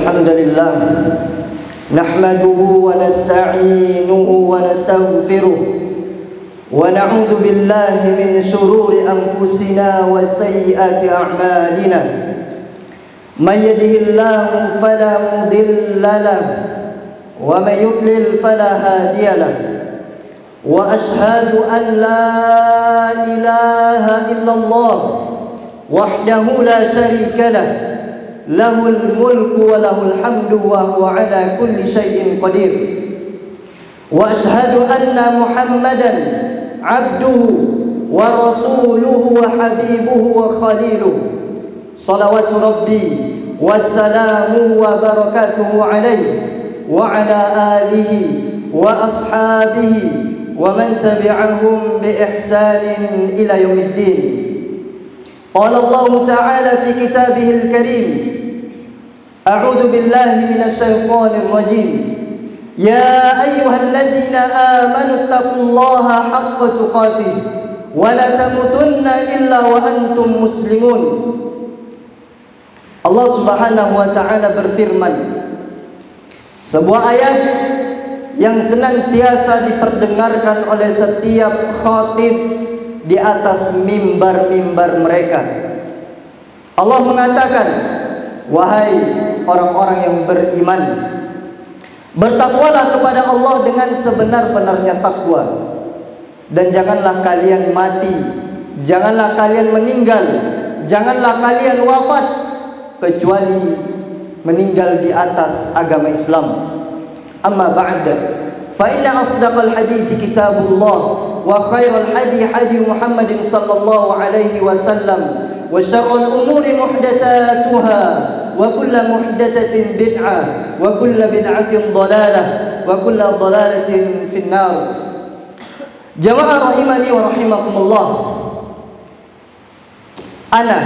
الحمد لله نحمده ونستعينه ونستغفره ونعوذ بالله من شرور أنفسنا وسيئات أعمالنا من يهده الله فلا مضل له ومن يضلل فلا هادي له وأشهد أن لا إله إلا الله وحده لا شريك له له الملك وله الحمد وهو على كل شيء قدير وأشهد أن محمدا عبده ورسوله وحبيبه وخليله صلوات ربي وسلامه وبركاته عليه وعلى آله وأصحابه ومن تبعهم بإحسان إلى يوم الدين. قال الله تعالى في كتابه الكريم: أعوذ بالله من الشيطان الرجيم. يا أيها الذين آمنوا اتقوا الله حق تقاته ولا تموتن إلا وأنتم مسلمون. Allah Subhanahu wa taala berfirman, sebuah ayat yang senantiasa diperdengarkan oleh setiap khatib di atas mimbar-mimbar mereka. Allah mengatakan, wahai orang-orang yang beriman, bertakwalah kepada Allah dengan sebenar-benarnya takwa, dan janganlah kalian mati, janganlah kalian meninggal, janganlah kalian wafat kecuali meninggal di atas agama Islam. Amma ba'd, fa inna asdaqal hadithi kitabullah wa khairal hadi hadi Muhammadin sallallahu alaihi wasallam wa syarrul umuri muhdatsatuha wa kullu muhdatsatin bid'ah wa kullu bid'atin dhalalah wa kullu dhalalatin finnar. Jamaah rahimani wa rahimakumullah, ana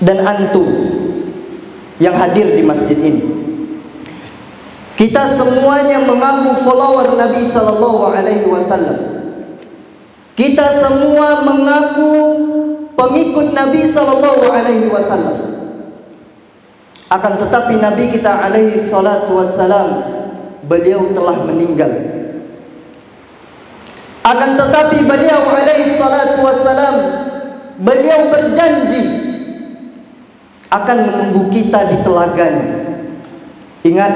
dan antum yang hadir di masjid ini, kita semuanya mengaku follower Nabi sallallahu alaihi wasallam. Kita semua mengaku pengikut Nabi sallallahu alaihi wasallam. Akan tetapi Nabi kita alaihi salatu wassalam, beliau telah meninggal. Akan tetapi beliau alaihi salatu wassalam, beliau berjanji akan menunggu kita di telaganya. Ingat,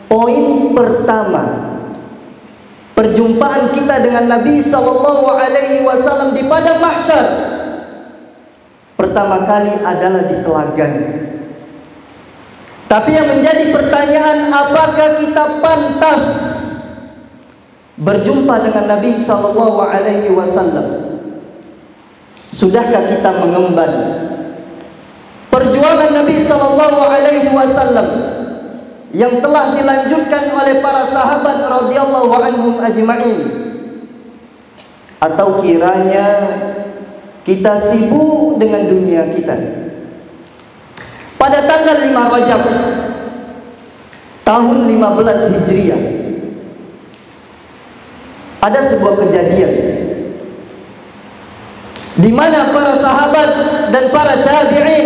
poin pertama perjumpaan kita dengan Nabi sallallahu alaihi wasallam di padang mahsyar pertama kali adalah di telaganya. Tapi yang menjadi pertanyaan, apakah kita pantas berjumpa dengan Nabi sallallahu alaihi wasallam? Sudahkah kita mengemban perjuangan Nabi sallallahu alaihi wasallam yang telah dilanjutkan oleh para sahabat radhiyallahu anhum ajma'in? Atau kiranya kita sibuk dengan dunia kita? Pada tanggal 5 Rajab tahun 15 Hijriah ada sebuah kejadian di mana para sahabat dan para tabi'in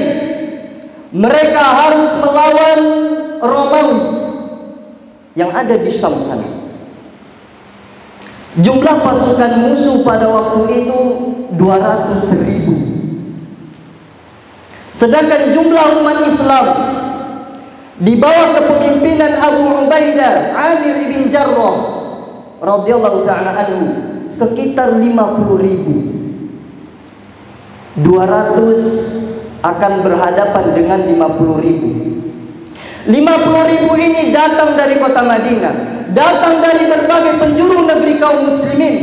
mereka harus melawan Romawi yang ada di Syam sana. Jumlah pasukan musuh pada waktu itu 200.000. Sedangkan jumlah umat Islam di bawah kepemimpinan Abu Ubaidah Amir ibn Jarrah radhiyallahu ta'ala anhu sekitar 50.000. 200 akan berhadapan dengan 50.000. 50.000 ini datang dari kota Madinah, datang dari berbagai penjuru negeri kaum muslimin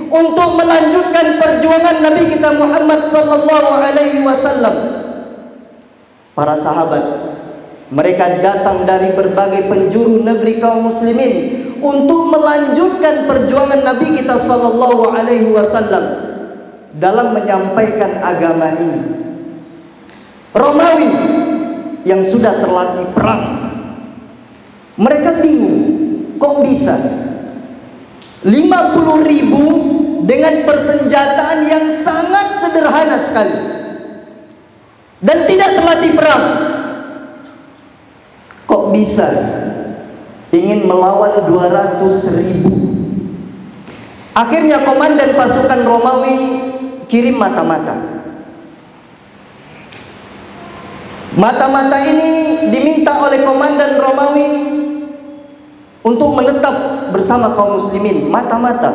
untuk melanjutkan perjuangan Nabi kita Muhammad sallallahu alaihi wasallam. Para sahabat, mereka datang dari berbagai penjuru negeri kaum muslimin untuk melanjutkan perjuangan Nabi kita sallallahu alaihi wasallam dalam menyampaikan agama ini. Romawi yang sudah terlatih perang, mereka bingung, kok bisa 50.000 dengan persenjataan yang sangat sederhana sekali dan tidak terlatih perang. bisa ingin melawan 200.000. Akhirnya komandan pasukan Romawi kirim mata-mata. Mata-mata ini diminta oleh komandan Romawi untuk menetap bersama kaum muslimin, mata-mata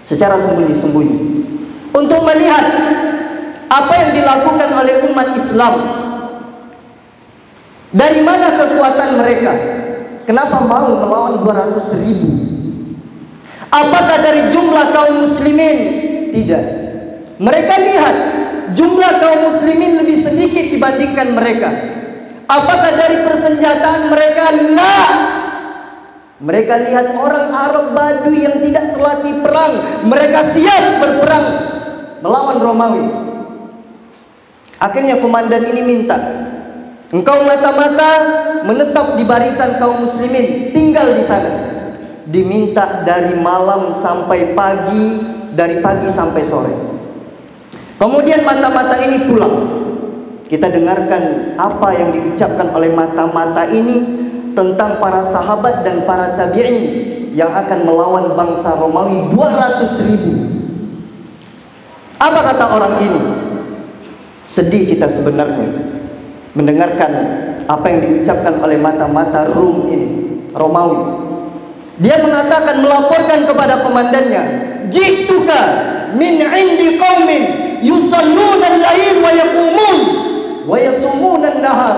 secara sembunyi-sembunyi, untuk melihat apa yang dilakukan oleh umat Islam. Dari mana kekuatan mereka? Kenapa mau melawan 200.000? Apakah dari jumlah kaum muslimin? Tidak. Mereka lihat jumlah kaum muslimin lebih sedikit dibandingkan mereka. Apakah dari persenjataan mereka? Tidak. Mereka lihat orang Arab Badui yang tidak terlatih perang, mereka siap berperang melawan Romawi. Akhirnya komandan ini minta, engkau mata-mata menetap di barisan kaum muslimin, tinggal di sana. Diminta dari malam sampai pagi, dari pagi sampai sore. Kemudian mata-mata ini pulang. Kita dengarkan apa yang diucapkan oleh mata-mata ini tentang para sahabat dan para tabi'in yang akan melawan bangsa Romawi 200.000. Apa kata orang ini? Sedih kita sebenarnya mendengarkan apa yang diucapkan oleh mata-mata Rum ini, Romawi. Dia mengatakan, melaporkan kepada komandannya, "Jituka min 'indi qaumin yusalluna al-lail wa yaqumun wa yasumuna an-nahar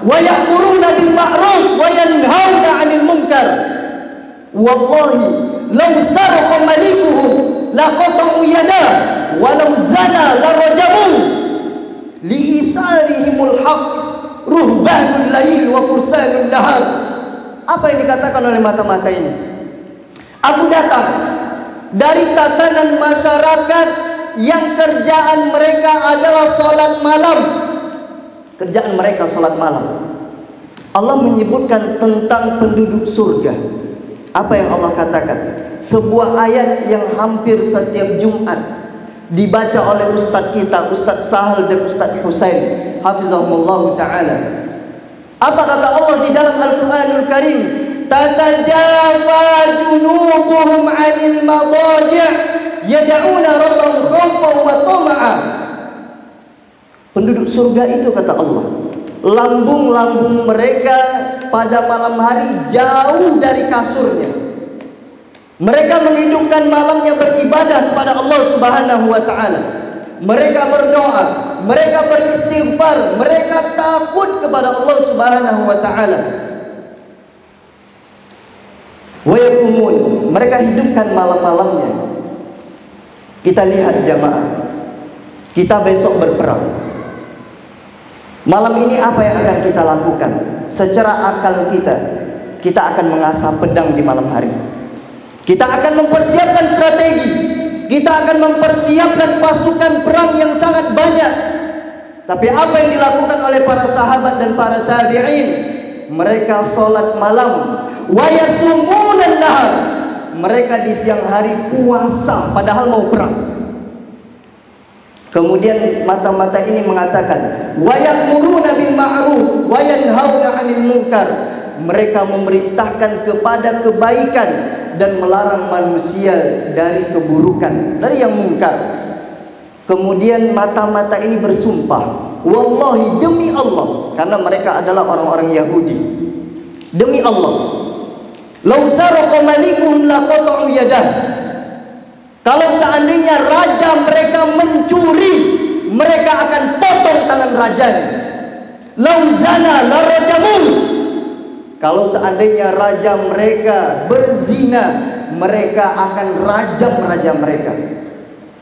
wa ya'muruna bil ma'ruf wa yanhauna 'anil munkar. Wallahi law saraqa malikuhum laqata'u yadah wa law zana la rajamu li itharihimul haqq ruhbanul lail wa fursanun nahar." Apa yang dikatakan oleh mata-mata ini? Aku datang dari tatanan masyarakat yang kerjaan mereka adalah sholat malam. Kerjaan mereka sholat malam. Allah menyebutkan tentang penduduk surga. Apa yang Allah katakan? Sebuah ayat yang hampir setiap Jumat dibaca oleh Ustadz kita, Ustadz Sahal dan Ustadz Husain hafizahumullah ta'ala. Apa kata Allah di dalam Al-Quranul Karim? Tatajafa junubuhum 'anil madaji' yad'una rabbahum khawfan wa tama'a. Penduduk surga itu, kata Allah, lambung-lambung mereka pada malam hari jauh dari kasurnya. Mereka menghidupkan malamnya beribadah kepada Allah Subhanahu wa ta'ala. Mereka berdoa, mereka beristighfar, mereka takut kepada Allah Subhanahu wa ta'ala. Wa yaqumun, mereka hidupkan malam-malamnya. Kita lihat jamaah, kita besok berperang. Malam ini apa yang akan kita lakukan? Secara akal kita akan mengasah pedang di malam hari. Kita akan mempersiapkan strategi. Kita akan mempersiapkan pasukan perang yang sangat banyak. Tapi apa yang dilakukan oleh para sahabat dan para tabi'in? Mereka sholat malam. Wa yasumunan nahar. Mereka di siang hari puasa padahal mau perang. Kemudian mata-mata ini mengatakan, wa ya'muruna bil ma'ruf wa yanhauna 'anil munkar. Mereka memerintahkan kepada kebaikan dan melarang manusia dari keburukan, dari yang mungkar. Kemudian mata-mata ini bersumpah, wallahi, demi Allah, karena mereka adalah orang-orang Yahudi, demi Allah, law saraqa malikuhum laqata'u yadah. Kalau seandainya raja mereka mencuri, mereka akan potong tangan rajanya. Law zana la rajamun. Kalau seandainya raja mereka berzina, mereka akan rajam raja mereka.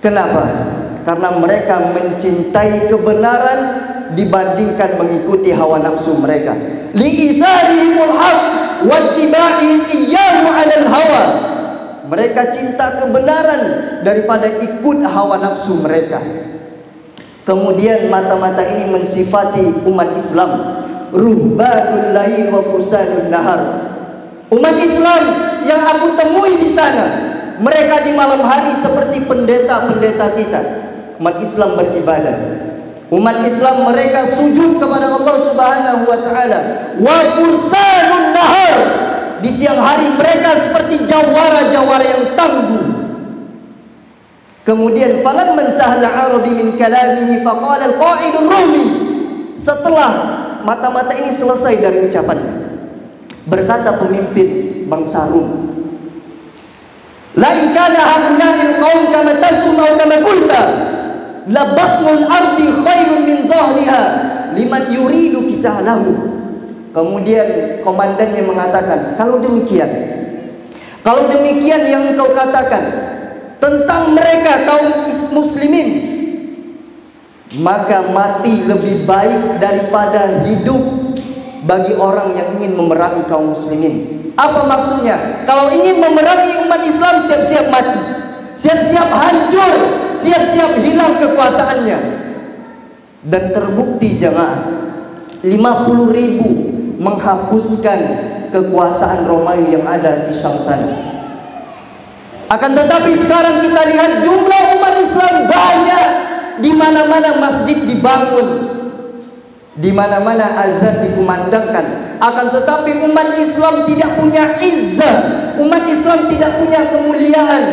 Kenapa? Karena mereka mencintai kebenaran dibandingkan mengikuti hawa nafsu mereka. Li'itharihimul haq wa ittiba'ihim iyyahu 'alal hawa. Mereka cinta kebenaran daripada ikut hawa nafsu mereka. Kemudian mata-mata ini mensifati umat Islam, ruhbanul lail wa fursanun nahar. Umat Islam yang aku temui di sana, mereka di malam hari seperti pendeta-pendeta kita. Umat Islam beribadah. Umat Islam mereka sujud kepada Allah Subhanahu wa taala. Wa fursanun nahar. Di siang hari mereka seperti jawara-jawara yang tangguh. Kemudian falan mencahla Arabi min kalamihi faqala al-qa'idul Rumi. Setelah mata-mata ini selesai dari ucapannya, berkata pemimpin bangsa Rum, la in kana haula'il qaum kama tasum aw kama qulta la batnul ardi khairun min dhahriha liman yuridu qitalahu. Kemudian komandannya mengatakan, kalau demikian yang engkau katakan tentang mereka kaum muslimin, maka mati lebih baik daripada hidup bagi orang yang ingin memerangi kaum muslimin. Apa maksudnya? Kalau ingin memerangi umat Islam, siap-siap mati, siap-siap hancur, siap-siap hilang kekuasaannya. Dan terbukti jemaah, 50.000 menghapuskan kekuasaan Romawi yang ada di Syam sana. Akan tetapi sekarang kita lihat jumlah umat Islam banyak, di mana-mana masjid dibangun, di mana-mana azan dikumandangkan. Akan tetapi umat Islam tidak punya izzah, umat Islam tidak punya kemuliaan.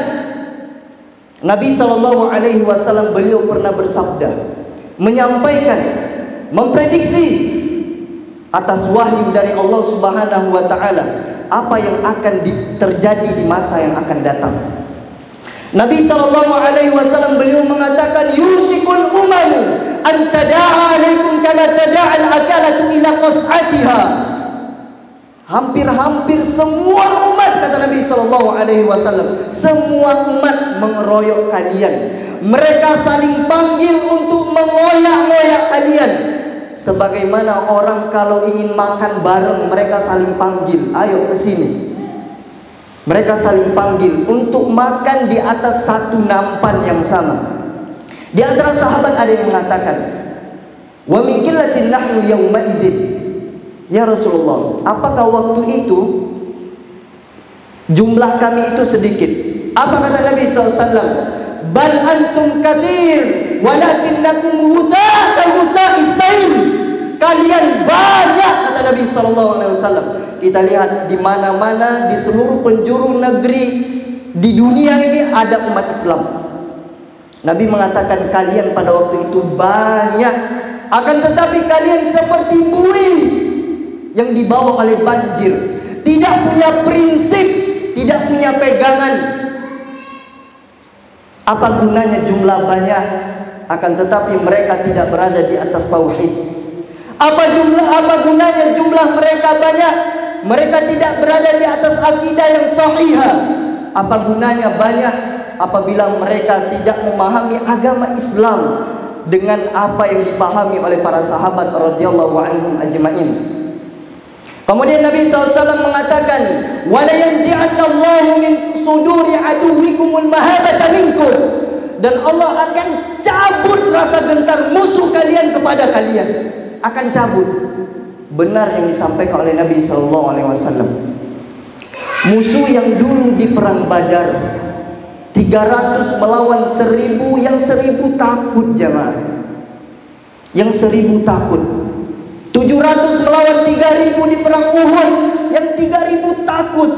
Nabi SAW beliau pernah bersabda, menyampaikan, memprediksi atas wahyu dari Allah Subhanahu wa taala apa yang akan terjadi di masa yang akan datang. Nabi SAW beliau mengatakan, yushikul umamu an tada'a alaikum kama tada'al akalatu ila qas'atiha. Hampir-hampir semua umat, kata Nabi SAW, semua umat mengeroyok kalian. Mereka saling panggil untuk mengoyak-ngoyak kalian. Sebagaimana orang kalau ingin makan bareng, mereka saling panggil, ayo ke sini. Mereka saling panggil untuk makan di atas satu nampan yang sama. Di antara sahabat ada yang mengatakan, wa min qillatin nahnu yawma idzin. Ya Rasulullah, apakah waktu itu jumlah kami itu sedikit? Apa kata Nabi SAW? Bal antum katsir walakinnakum ghutha'is sayl. Kalian banyak, kata Nabi SAW. Kita lihat di mana-mana, di seluruh penjuru negeri di dunia ini ada umat Islam. Nabi mengatakan kalian pada waktu itu banyak, akan tetapi kalian seperti buih yang dibawa oleh banjir, tidak punya prinsip, tidak punya pegangan. Apa gunanya jumlah banyak, akan tetapi mereka tidak berada di atas tauhid? Apa gunanya jumlah mereka banyak, mereka tidak berada di atas akidah yang sahihah? Apa gunanya banyak apabila mereka tidak memahami agama Islam dengan apa yang dipahami oleh para sahabat radhiyallahu anhum ajma'in? Kemudian Nabi SAW mengatakan, wala yanzi'annallahu min suduri aduwikumul mahabata minkum. Dan Allah akan cabut rasa gentar musuh kalian kepada kalian, akan cabut. Benar yang disampaikan oleh Nabi SAW. Musuh yang dulu di perang Badar 300 melawan 1000, yang 1000 takut jemaah, yang 1000 takut. 700 melawan 3000 di perang Uhud, yang 3000 takut.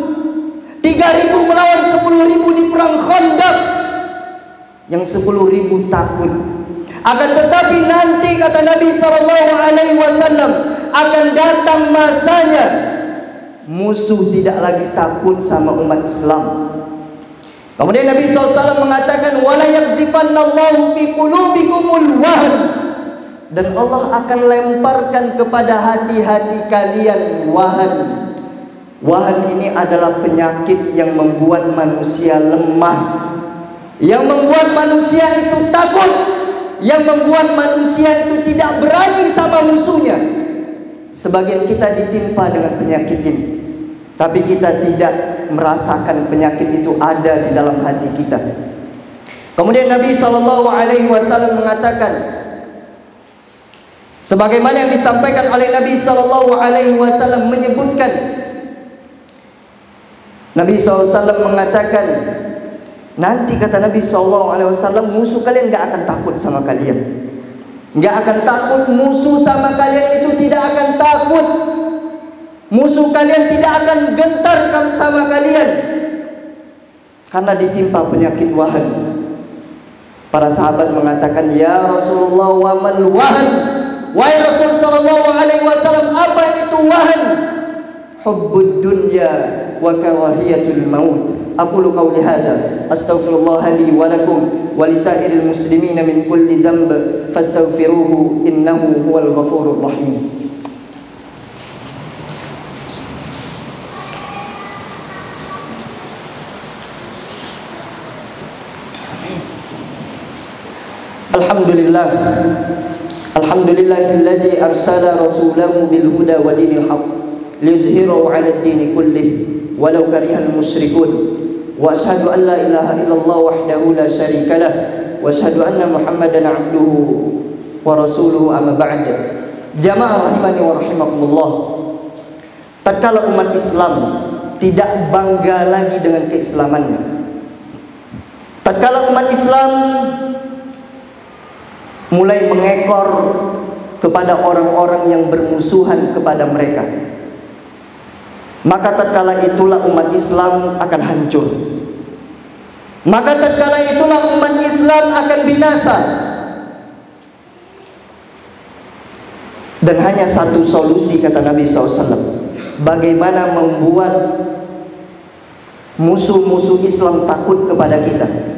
3000 melawan 10.000 di perang Khandaq, yang 10.000 takut. Akan tetapi nanti, kata Nabi SAW, akan datang masanya musuh tidak lagi takut sama umat Islam. Kemudian Nabi SAW mengatakan, wala yakzifannallahu fi qulubikumul wahn. Dan Allah akan lemparkan kepada hati-hati kalian wahan. Wahan ini adalah penyakit yang membuat manusia lemah, yang membuat manusia itu takut, yang membuat manusia itu tidak berani sama musuhnya. Sebagian kita ditimpa dengan penyakit ini, tapi kita tidak merasakan penyakit itu ada di dalam hati kita. Kemudian Nabi SAW mengatakan, sebagaimana yang disampaikan oleh Nabi SAW, menyebutkan, Nabi SAW mengatakan, nanti kata Nabi SAW, musuh kalian gak akan takut sama kalian. Nggak akan takut musuh sama kalian itu, tidak akan takut. Musuh kalian tidak akan gentar sama kalian karena ditimpa penyakit wahan. Para sahabat mengatakan, ya Rasulullah, wa mal wahan? Wahai Rasul sallallahu alaihi wasallam, apa itu wahan? Hubbud dunya wa karahiyatul maut. Aqulu qawli hadza astaghfirullah li wa lakum wa lisairil muslimina min kulli dhanb fastaghfiruhu innahu huwal ghafurur rahim. Alhamdulillah, alhamdulillahilladzi arsala rasulahu bil huda wa dinil haqq liyuzhirahu 'ala ad-din kullih walau karihal musyrikun. Wa asyhadu an la ilaha illallah wahdahu la syarika lah wa asyhadu anna Muhammadan 'abduhu wa rasuluhu amma ba'd. Jamaah rahimani wa rahimakumullah. Tatkala umat Islam tidak bangga lagi dengan keislamannya, tatkala umat Islam mulai mengekor kepada orang-orang yang bermusuhan kepada mereka, maka tatkala itulah umat Islam akan hancur. Maka tatkala itulah umat Islam akan binasa. Dan hanya satu solusi, kata Nabi SAW, bagaimana membuat musuh-musuh Islam takut kepada kita.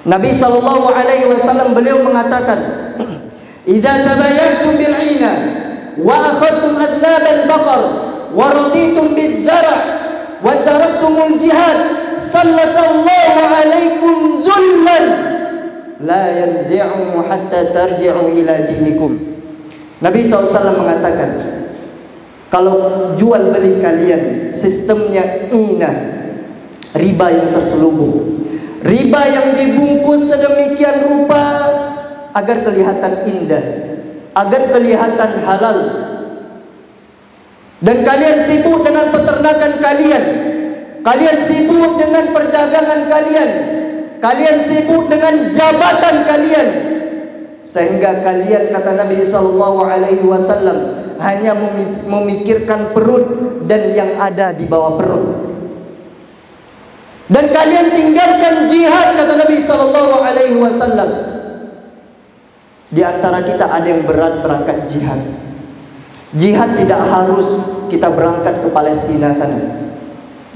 Nabi SAW beliau mengatakan, "Idza tabayantum bil 'ina wa akhadtum adnab al-baqar wa raditum biz-zar' wa taraktumul jihad sallallahu alaikum dhullan la yanzi'u hatta tarji'u ila dinikum." Nabi SAW mengatakan, kalau jual beli kalian sistemnya ina, riba yang terselubung, riba yang dibungkus sedemikian rupa agar kelihatan indah, agar kelihatan halal, dan kalian sibuk dengan peternakan kalian, kalian sibuk dengan perdagangan kalian, kalian sibuk dengan jabatan kalian, sehingga kalian, kata Nabi SAW, hanya memikirkan perut dan yang ada di bawah perut. Dan kalian tinggalkan jihad, kata Nabi SAW. Di antara kita ada yang berat berangkat jihad. Jihad tidak harus kita berangkat ke Palestina sana.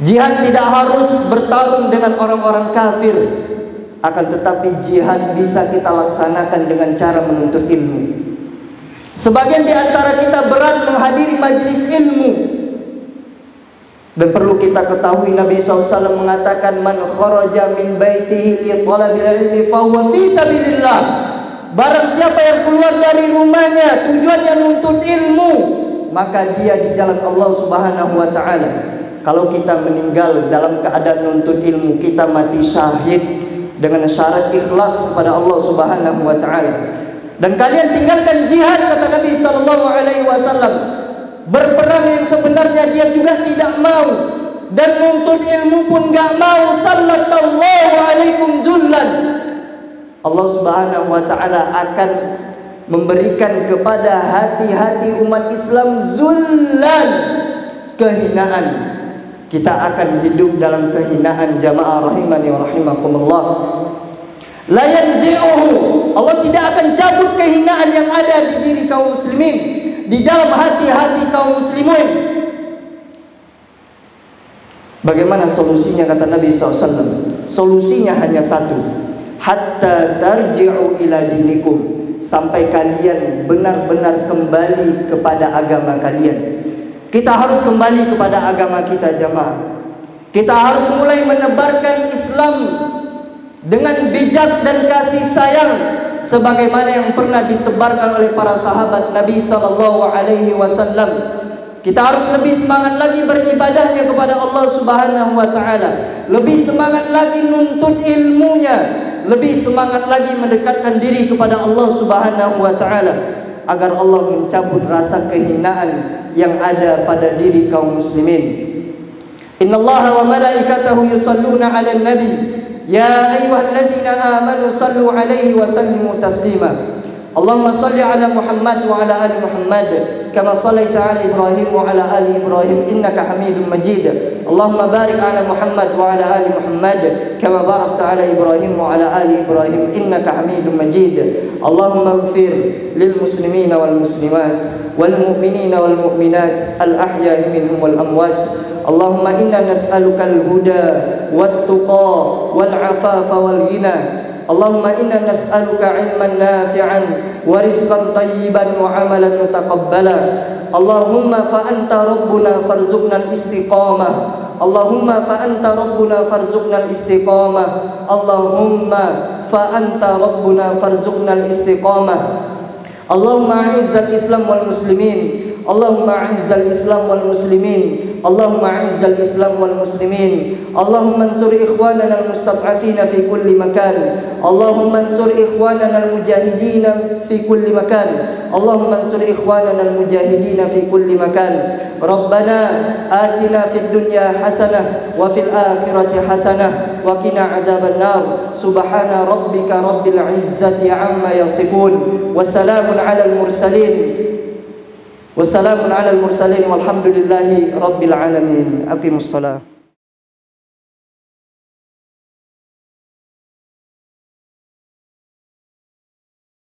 Jihad tidak harus bertarung dengan orang-orang kafir. Akan tetapi jihad bisa kita laksanakan dengan cara menuntut ilmu. Sebagian di antara kita berat menghadiri majelis ilmu. Dan perlu kita ketahui, Nabi SAW mengatakan, man kharaja min baitihi li talabil ilmi fahuwa fi sabilillah. Barang siapa yang keluar dari rumahnya tujuannya nuntut ilmu, maka dia di jalan Allah Subhanahu wa taala. Kalau kita meninggal dalam keadaan nuntut ilmu, kita mati syahid dengan syarat ikhlas kepada Allah Subhanahu wa taala. Dan kalian tinggalkan jihad, kata Nabi SAW. Berperang yang sebenarnya dia juga tidak mau, dan nuntut ilmu pun gak mau. Sallallahu alaikum dzullan. Allah Subhanahu wa taala akan memberikan kepada hati-hati umat Islam dzullan, kehinaan. Kita akan hidup dalam kehinaan, jamaah rahimani wa rahimakumullah. La yanzi'uhu, Allah tidak akan cabut kehinaan yang ada di diri kaum muslimin, di dalam hati-hati kaum muslimin. Bagaimana solusinya, kata Nabi SAW? Solusinya hanya satu, hatta tarji'u ila dinikum, sampai kalian benar-benar kembali kepada agama kalian. Kita harus kembali kepada agama kita, jamaah. Kita harus mulai menebarkan Islam dengan bijak dan kasih sayang, sebagaimana yang pernah disebarkan oleh para sahabat Nabi SAW. Kita harus lebih semangat lagi beribadahnya kepada Allah Subhanahu wa taala, lebih semangat lagi nuntut ilmunya, lebih semangat lagi mendekatkan diri kepada Allah Subhanahu wa taala, agar Allah mencabut rasa kehinaan yang ada pada diri kaum muslimin. Innallaha wa malaikatahu yusalluna 'alan nabi ya ayyuhalladzina amanu sallu 'alaihi wa sallimu taslima. Allahumma salli ala Muhammad wa ala ali Muhammad kama sallaita ala Ibrahim wa ala ali Ibrahim innaka Hamidum Majid. Allahumma barik ala Muhammad wa ala ali Muhammad kama barakta ala Ibrahim wa ala ali Ibrahim innaka Hamidum Majid. Allahumma ighfir lil muslimina wal muslimat wal mu'minina wal mu'minat al ahya'i minhum wal amwat. Allahumma inna nas'aluka al huda wat tuqa wal afafa wal ghina. Allahumma inna nas'aluka ilman nafi'an wa rizqan tayyiban wa amalan mutaqabbala. Allahumma fa anta rabbuna farzuqna al-istiqamah. Allahumma fa anta rabbuna farzuqna al-istiqamah. Allahumma fa anta rabbuna farzuqna al-istiqamah. Allahumma a'izzal Islam wal muslimin. Allahumma a'izzal Islam wal muslimin. Allahumma a'izzal Islam wal muslimin. Allahumma ansur ikhwanana al-mustad'afina fi kulli makan. Allahumma ansur ikhwanana al-mujahidin fi kulli makan. Allahumma ansur ikhwanana al-mujahidin fi kulli makan. Rabbana atina fid dunya hasanah wa fil akhirati hasanah wa qina adzaban nar. Subhana rabbika rabbil izzati amma yasifun. Wassalamun 'alal mursalin. Wassalamun 'alal mursalin walhamdulillahi rabbil alamin. Aqimussalah.